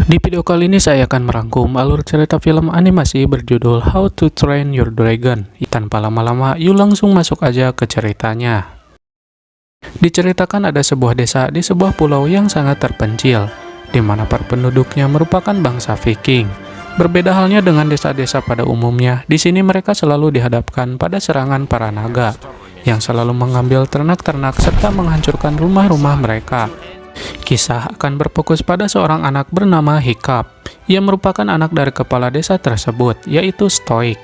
Di video kali ini saya akan merangkum alur cerita film animasi berjudul How to Train Your Dragon. Tanpa lama-lama, yuk langsung masuk aja ke ceritanya. Diceritakan ada sebuah desa di sebuah pulau yang sangat terpencil, di mana para penduduknya merupakan bangsa Viking. Berbeda halnya dengan desa-desa pada umumnya, di sini mereka selalu dihadapkan pada serangan para naga, yang selalu mengambil ternak-ternak serta menghancurkan rumah-rumah mereka. Kisah akan berfokus pada seorang anak bernama Hiccup. Ia merupakan anak dari kepala desa tersebut, yaitu Stoik.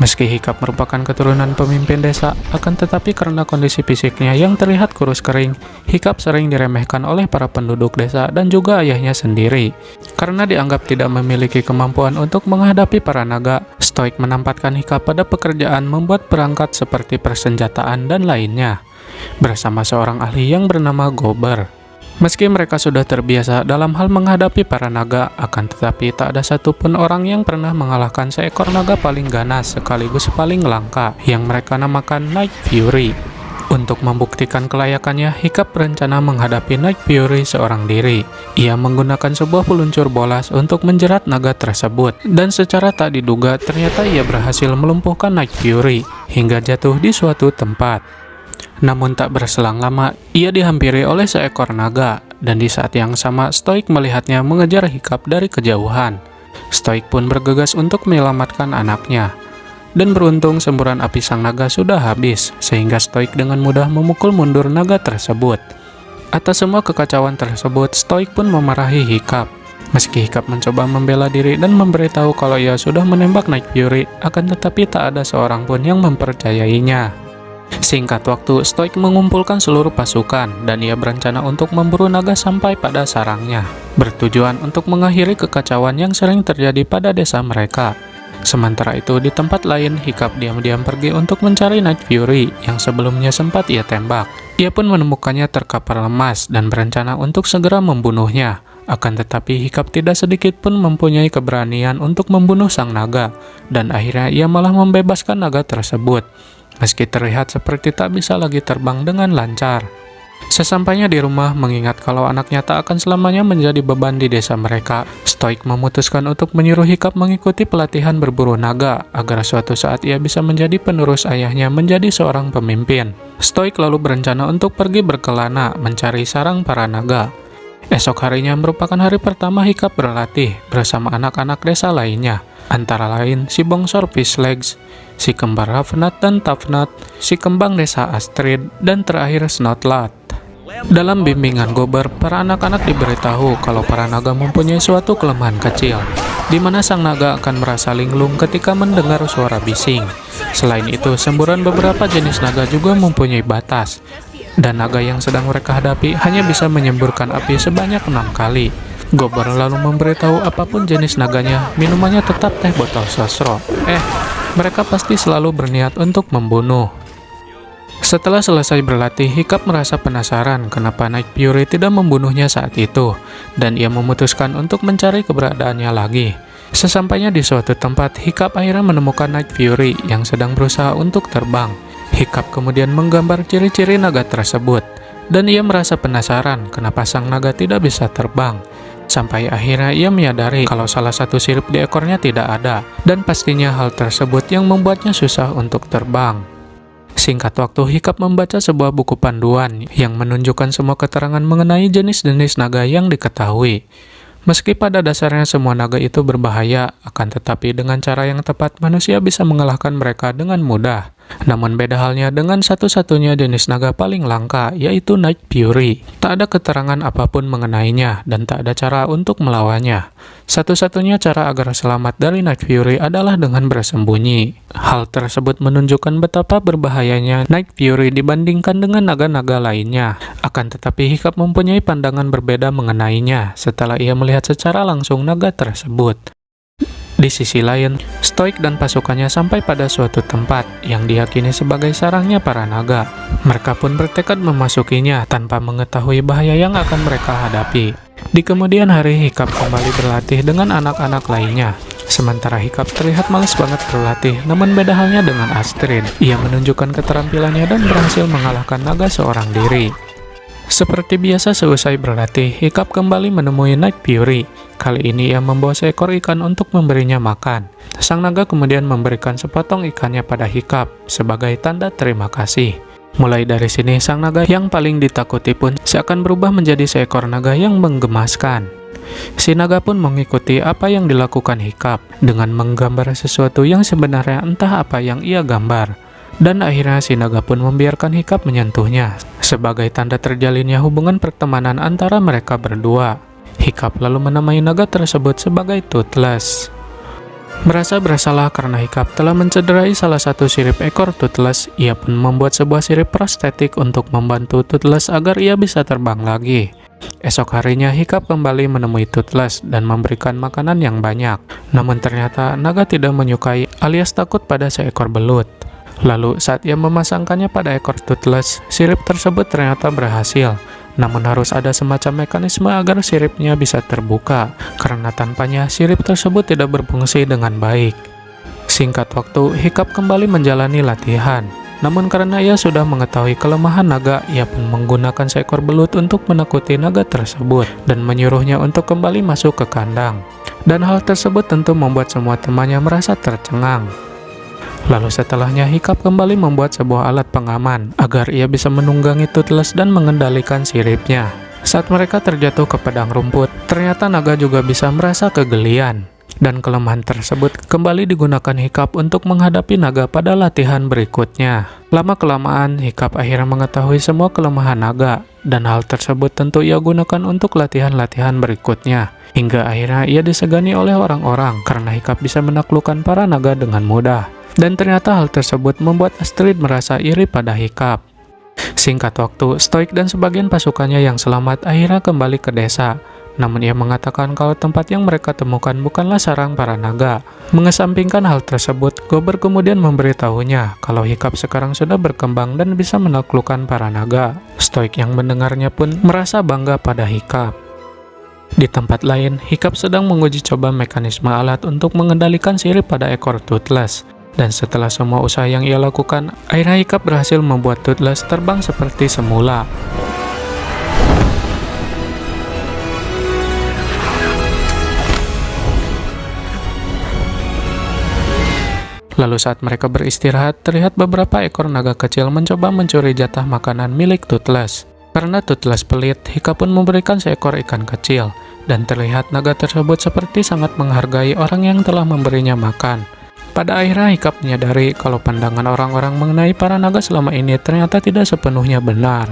Meski Hiccup merupakan keturunan pemimpin desa, akan tetapi karena kondisi fisiknya yang terlihat kurus kering, Hiccup sering diremehkan oleh para penduduk desa dan juga ayahnya sendiri. Karena dianggap tidak memiliki kemampuan untuk menghadapi para naga, Stoik menempatkan Hiccup pada pekerjaan membuat perangkat seperti persenjataan dan lainnya, bersama seorang ahli yang bernama Gober. Meski mereka sudah terbiasa dalam hal menghadapi para naga, akan tetapi tak ada satupun orang yang pernah mengalahkan seekor naga paling ganas sekaligus paling langka yang mereka namakan Night Fury. Untuk membuktikan kelayakannya, Hiccup berencana menghadapi Night Fury seorang diri. Ia menggunakan sebuah peluncur bolas untuk menjerat naga tersebut, dan secara tak diduga ternyata ia berhasil melumpuhkan Night Fury hingga jatuh di suatu tempat. Namun tak berselang lama, ia dihampiri oleh seekor naga, dan di saat yang sama Stoik melihatnya mengejar Hiccup dari kejauhan. Stoik pun bergegas untuk menyelamatkan anaknya. Dan beruntung semburan api sang naga sudah habis, sehingga Stoik dengan mudah memukul mundur naga tersebut. Atas semua kekacauan tersebut, Stoik pun memarahi Hiccup. Meski Hiccup mencoba membela diri dan memberitahu kalau ia sudah menembak Night Fury, akan tetapi tak ada seorang pun yang mempercayainya. Singkat waktu, Stoik mengumpulkan seluruh pasukan dan ia berencana untuk memburu naga sampai pada sarangnya, bertujuan untuk mengakhiri kekacauan yang sering terjadi pada desa mereka. Sementara itu, di tempat lain, Hiccup diam-diam pergi untuk mencari Night Fury yang sebelumnya sempat ia tembak. Ia pun menemukannya terkapar lemas dan berencana untuk segera membunuhnya. Akan tetapi Hiccup tidak sedikit pun mempunyai keberanian untuk membunuh sang naga, dan akhirnya ia malah membebaskan naga tersebut. Meski terlihat seperti tak bisa lagi terbang dengan lancar. Sesampainya di rumah, mengingat kalau anaknya tak akan selamanya menjadi beban di desa mereka, Stoik memutuskan untuk menyuruh Hiccup mengikuti pelatihan berburu naga, agar suatu saat ia bisa menjadi penerus ayahnya menjadi seorang pemimpin. Stoik lalu berencana untuk pergi berkelana mencari sarang para naga. Esok harinya merupakan hari pertama Hiccup berlatih bersama anak-anak desa lainnya, antara lain si bongsor Fishlegs, si kembar Ravenat dan Tafnat, si kembang desa Astrid, dan terakhir Snotlat. Dalam bimbingan Gober, para anak-anak diberitahu kalau para naga mempunyai suatu kelemahan kecil, di mana sang naga akan merasa linglung ketika mendengar suara bising. Selain itu, semburan beberapa jenis naga juga mempunyai batas, dan naga yang sedang mereka hadapi hanya bisa menyemburkan api sebanyak 6 kali. Gober lalu memberitahu apapun jenis naganya, minumannya tetap teh botol sosro. Mereka pasti selalu berniat untuk membunuh. Setelah selesai berlatih, Hiccup merasa penasaran kenapa Night Fury tidak membunuhnya saat itu, dan ia memutuskan untuk mencari keberadaannya lagi. Sesampainya di suatu tempat, Hiccup akhirnya menemukan Night Fury yang sedang berusaha untuk terbang. Hiccup kemudian menggambar ciri-ciri naga tersebut, dan ia merasa penasaran kenapa sang naga tidak bisa terbang. Sampai akhirnya ia menyadari kalau salah satu sirip di ekornya tidak ada, dan pastinya hal tersebut yang membuatnya susah untuk terbang. Singkat waktu, Hiccup membaca sebuah buku panduan yang menunjukkan semua keterangan mengenai jenis-jenis naga yang diketahui. Meski pada dasarnya semua naga itu berbahaya, akan tetapi dengan cara yang tepat manusia bisa mengalahkan mereka dengan mudah. Namun beda halnya dengan satu-satunya jenis naga paling langka, yaitu Night Fury. Tak ada keterangan apapun mengenainya, dan tak ada cara untuk melawannya. Satu-satunya cara agar selamat dari Night Fury adalah dengan bersembunyi. Hal tersebut menunjukkan betapa berbahayanya Night Fury dibandingkan dengan naga-naga lainnya. Akan tetapi Hiccup mempunyai pandangan berbeda mengenainya setelah ia melihat secara langsung naga tersebut. Di sisi lain, Stoik dan pasukannya sampai pada suatu tempat yang diyakini sebagai sarangnya para naga. Mereka pun bertekad memasukinya tanpa mengetahui bahaya yang akan mereka hadapi. Di kemudian hari, Hiccup kembali berlatih dengan anak-anak lainnya. Sementara Hiccup terlihat malas banget berlatih, namun beda halnya dengan Astrid. Ia menunjukkan keterampilannya dan berhasil mengalahkan naga seorang diri. Seperti biasa seusai berlatih, Hiccup kembali menemui Night Fury. Kali ini ia membawa seekor ikan untuk memberinya makan. Sang naga kemudian memberikan sepotong ikannya pada Hiccup sebagai tanda terima kasih. Mulai dari sini, sang naga yang paling ditakuti pun seakan berubah menjadi seekor naga yang menggemaskan. Si naga pun mengikuti apa yang dilakukan Hiccup dengan menggambar sesuatu yang sebenarnya entah apa yang ia gambar. Dan akhirnya si naga pun membiarkan Hiccup menyentuhnya sebagai tanda terjalinnya hubungan pertemanan antara mereka berdua. Hiccup lalu menamai naga tersebut sebagai Toothless. Merasa bersalah karena Hiccup telah mencederai salah satu sirip ekor Toothless, ia pun membuat sebuah sirip prostetik untuk membantu Toothless agar ia bisa terbang lagi. Esok harinya Hiccup kembali menemui Toothless dan memberikan makanan yang banyak. Namun ternyata naga tidak menyukai alias takut pada seekor belut. Lalu saat ia memasangkannya pada ekor Toothless, sirip tersebut ternyata berhasil. Namun harus ada semacam mekanisme agar siripnya bisa terbuka, karena tanpanya sirip tersebut tidak berfungsi dengan baik. Singkat waktu, Hiccup kembali menjalani latihan. Namun karena ia sudah mengetahui kelemahan naga, ia pun menggunakan seekor belut untuk menakuti naga tersebut dan menyuruhnya untuk kembali masuk ke kandang. Dan hal tersebut tentu membuat semua temannya merasa tercengang. Lalu setelahnya Hiccup kembali membuat sebuah alat pengaman agar ia bisa menunggangi Toothless dan mengendalikan siripnya. Saat mereka terjatuh ke padang rumput, ternyata naga juga bisa merasa kegelian. Dan kelemahan tersebut kembali digunakan Hiccup untuk menghadapi naga pada latihan berikutnya. Lama-kelamaan, Hiccup akhirnya mengetahui semua kelemahan naga, dan hal tersebut tentu ia gunakan untuk latihan-latihan berikutnya. Hingga akhirnya ia disegani oleh orang-orang karena Hiccup bisa menaklukkan para naga dengan mudah. Dan ternyata hal tersebut membuat Astrid merasa iri pada Hiccup. Singkat waktu, Stoik dan sebagian pasukannya yang selamat akhirnya kembali ke desa. Namun ia mengatakan kalau tempat yang mereka temukan bukanlah sarang para naga. Mengesampingkan hal tersebut, Gober kemudian memberitahunya kalau Hiccup sekarang sudah berkembang dan bisa menaklukkan para naga. Stoik yang mendengarnya pun merasa bangga pada Hiccup. Di tempat lain, Hiccup sedang menguji coba mekanisme alat untuk mengendalikan sirip pada ekor Toothless. Dan setelah semua usaha yang ia lakukan, akhirnya Hiccup berhasil membuat Toothless terbang seperti semula. Lalu saat mereka beristirahat, terlihat beberapa ekor naga kecil mencoba mencuri jatah makanan milik Toothless. Karena Toothless pelit, Hiccup pun memberikan seekor ikan kecil. Dan terlihat naga tersebut seperti sangat menghargai orang yang telah memberinya makan. Pada akhirnya Hiccup menyadari kalau pandangan orang-orang mengenai para naga selama ini ternyata tidak sepenuhnya benar.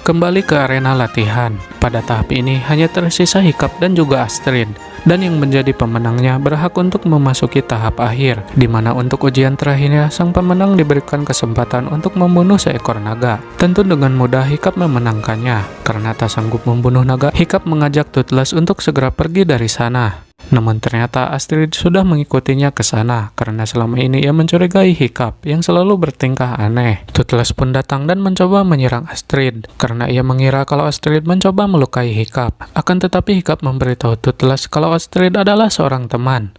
Kembali ke arena latihan. Pada tahap ini hanya tersisa Hiccup dan juga Astrid. Dan yang menjadi pemenangnya berhak untuk memasuki tahap akhir, di mana untuk ujian terakhirnya sang pemenang diberikan kesempatan untuk membunuh seekor naga. Tentu dengan mudah Hiccup memenangkannya. Karena tak sanggup membunuh naga, Hiccup mengajak Toothless untuk segera pergi dari sana. Namun ternyata Astrid sudah mengikutinya ke sana karena selama ini ia mencurigai Hiccup yang selalu bertingkah aneh. Toothless pun datang dan mencoba menyerang Astrid karena ia mengira kalau Astrid mencoba melukai Hiccup. Akan tetapi Hiccup memberitahu Toothless kalau Astrid adalah seorang teman.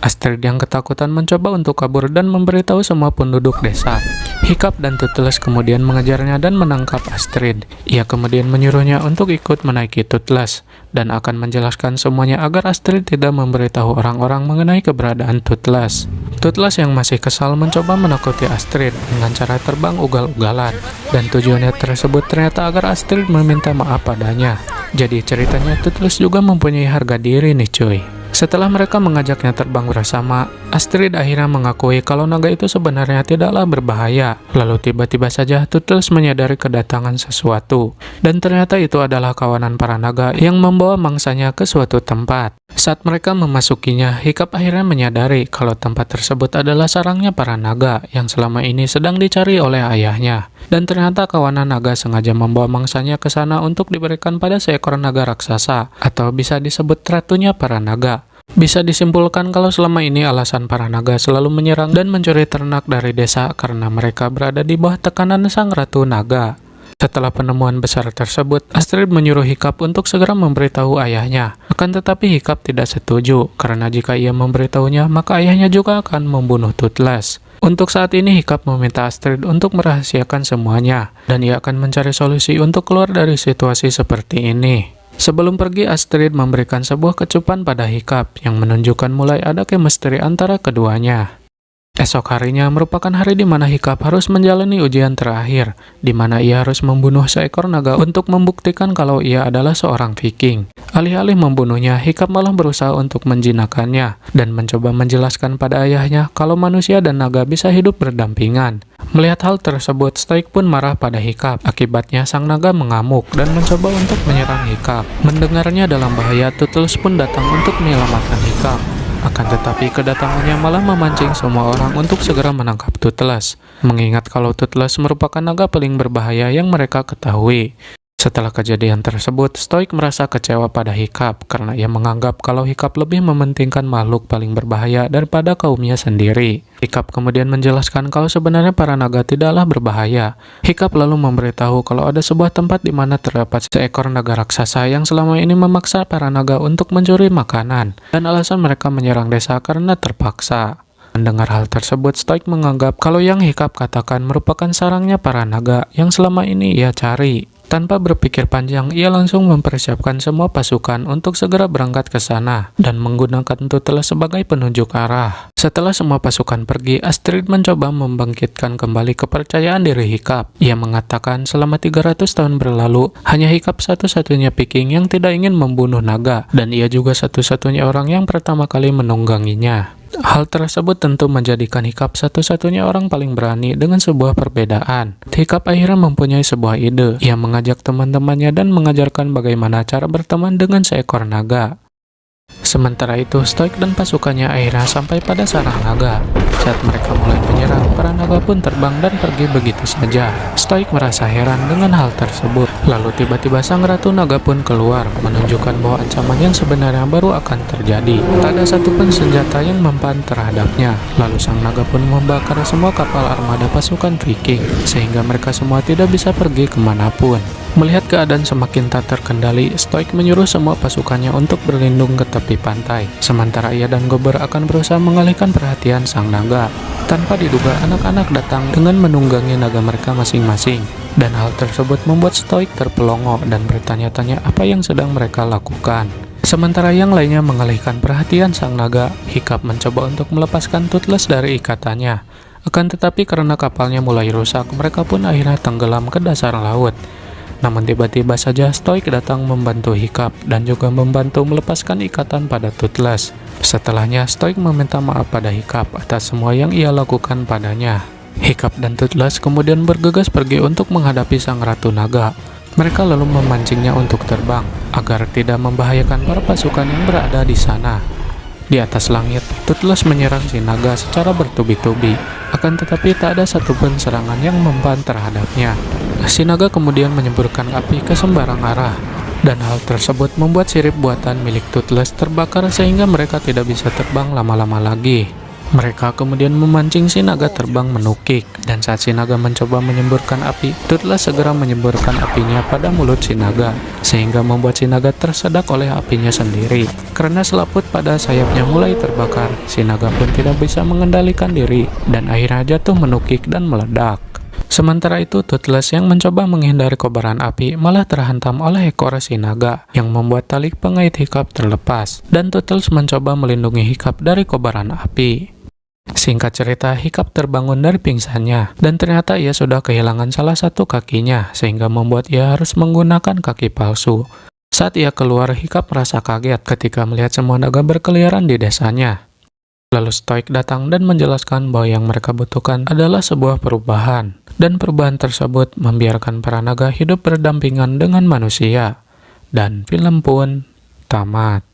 Astrid yang ketakutan mencoba untuk kabur dan memberitahu semua penduduk desa. Hiccup dan Toothless kemudian mengejarnya dan menangkap Astrid. Ia kemudian menyuruhnya untuk ikut menaiki Toothless dan akan menjelaskan semuanya agar Astrid tidak memberitahu orang-orang mengenai keberadaan Toothless. Toothless yang masih kesal mencoba menakuti Astrid dengan cara terbang ugal-ugalan, dan tujuannya tersebut ternyata agar Astrid meminta maaf padanya. Jadi ceritanya Toothless juga mempunyai harga diri nih cuy. Setelah mereka mengajaknya terbang bersama, Astrid akhirnya mengakui kalau naga itu sebenarnya tidaklah berbahaya. Lalu tiba-tiba saja Toothless menyadari kedatangan sesuatu. Dan ternyata itu adalah kawanan para naga yang membawa mangsanya ke suatu tempat. Saat mereka memasukinya, Hiccup akhirnya menyadari kalau tempat tersebut adalah sarangnya para naga yang selama ini sedang dicari oleh ayahnya. Dan ternyata kawanan naga sengaja membawa mangsanya ke sana untuk diberikan pada seekor naga raksasa, atau bisa disebut ratunya para naga. Bisa disimpulkan kalau selama ini alasan para naga selalu menyerang dan mencuri ternak dari desa karena mereka berada di bawah tekanan sang ratu naga. Setelah penemuan besar tersebut, Astrid menyuruh Hiccup untuk segera memberitahu ayahnya. Akan tetapi Hiccup tidak setuju, karena jika ia memberitahunya, maka ayahnya juga akan membunuh Toothless. Untuk saat ini, Hiccup meminta Astrid untuk merahasiakan semuanya, dan ia akan mencari solusi untuk keluar dari situasi seperti ini. Sebelum pergi, Astrid memberikan sebuah kecupan pada Hiccup yang menunjukkan mulai ada chemistry antara keduanya. Esok harinya merupakan hari di mana Hiccup harus menjalani ujian terakhir, di mana ia harus membunuh seekor naga untuk membuktikan kalau ia adalah seorang Viking. Alih-alih membunuhnya, Hiccup malah berusaha untuk menjinakkannya dan mencoba menjelaskan pada ayahnya kalau manusia dan naga bisa hidup berdampingan. Melihat hal tersebut, Stoik pun marah pada Hiccup. Akibatnya, sang naga mengamuk dan mencoba untuk menyerang Hiccup. Mendengarnya dalam bahaya, Toothless pun datang untuk menyelamatkan Hiccup. Akan tetapi kedatangannya malah memancing semua orang untuk segera menangkap Toothless, mengingat kalau Toothless merupakan naga paling berbahaya yang mereka ketahui. Setelah kejadian tersebut, Stoik merasa kecewa pada Hiccup karena ia menganggap kalau Hiccup lebih mementingkan makhluk paling berbahaya daripada kaumnya sendiri. Hiccup kemudian menjelaskan kalau sebenarnya para naga tidaklah berbahaya. Hiccup lalu memberitahu kalau ada sebuah tempat di mana terdapat seekor naga raksasa yang selama ini memaksa para naga untuk mencuri makanan, dan alasan mereka menyerang desa karena terpaksa. Mendengar hal tersebut, Stoik menganggap kalau yang Hiccup katakan merupakan sarangnya para naga yang selama ini ia cari. Tanpa berpikir panjang, ia langsung mempersiapkan semua pasukan untuk segera berangkat ke sana dan menggunakan Toothless sebagai penunjuk arah. Setelah semua pasukan pergi, Astrid mencoba membangkitkan kembali kepercayaan diri Hiccup. Ia mengatakan selama 300 tahun berlalu, hanya Hiccup satu-satunya Viking yang tidak ingin membunuh naga, dan ia juga satu-satunya orang yang pertama kali menungganginya. Hal tersebut tentu menjadikan Hiccup satu-satunya orang paling berani dengan sebuah perbedaan. Hiccup akhirnya mempunyai sebuah ide. Ia mengajak teman-temannya dan mengajarkan bagaimana cara berteman dengan seekor naga. Sementara itu, Stoik dan pasukannya akhirnya sampai pada sarang naga. Saat mereka mulai menyerang, para naga pun terbang dan pergi begitu saja. Stoik merasa heran dengan hal tersebut. Lalu tiba-tiba sang ratu naga pun keluar, menunjukkan bahwa ancaman yang sebenarnya baru akan terjadi. Tak ada satupun senjata yang mempan terhadapnya. Lalu sang naga pun membakar semua kapal armada pasukan Viking, sehingga mereka semua tidak bisa pergi kemanapun. Melihat keadaan semakin tak terkendali, Stoik menyuruh semua pasukannya untuk berlindung ke tepi pantai. Sementara ia dan Gober akan berusaha mengalihkan perhatian sang naga. Tanpa diduga, anak-anak datang dengan menunggangi naga mereka masing-masing. Dan hal tersebut membuat Stoik terpelongo dan bertanya-tanya apa yang sedang mereka lakukan. Sementara yang lainnya mengalihkan perhatian sang naga, Hiccup mencoba untuk melepaskan Toothless dari ikatannya. Akan tetapi karena kapalnya mulai rusak, mereka pun akhirnya tenggelam ke dasar laut. Namun tiba-tiba saja Stoik datang membantu Hiccup dan juga membantu melepaskan ikatan pada Toothless. Setelahnya, Stoik meminta maaf pada Hiccup atas semua yang ia lakukan padanya. Hiccup dan Toothless kemudian bergegas pergi untuk menghadapi sang ratu naga. Mereka lalu memancingnya untuk terbang agar tidak membahayakan para pasukan yang berada di sana. Di atas langit, Toothless menyerang si naga secara bertubi-tubi. Akan tetapi tak ada satupun serangan yang mempan terhadapnya. Si naga kemudian menyemburkan api ke sembarang arah, dan hal tersebut membuat sirip buatan milik Toothless terbakar sehingga mereka tidak bisa terbang lama-lama lagi. Mereka kemudian memancing si naga terbang menukik, dan saat si naga mencoba menyemburkan api, Toothless segera menyemburkan apinya pada mulut si naga, sehingga membuat si naga tersedak oleh apinya sendiri. Karena selaput pada sayapnya mulai terbakar, si naga pun tidak bisa mengendalikan diri, dan akhirnya jatuh menukik dan meledak. Sementara itu, Toothless yang mencoba menghindari kobaran api malah terhantam oleh ekor si naga yang membuat tali pengait Hiccup terlepas, dan Toothless mencoba melindungi Hiccup dari kobaran api. Singkat cerita, Hiccup terbangun dari pingsannya, dan ternyata ia sudah kehilangan salah satu kakinya, sehingga membuat ia harus menggunakan kaki palsu. Saat ia keluar, Hiccup merasa kaget ketika melihat semua naga berkeliaran di desanya. Lalu Stoik datang dan menjelaskan bahwa yang mereka butuhkan adalah sebuah perubahan, dan perubahan tersebut membiarkan para naga hidup berdampingan dengan manusia. Dan film pun tamat.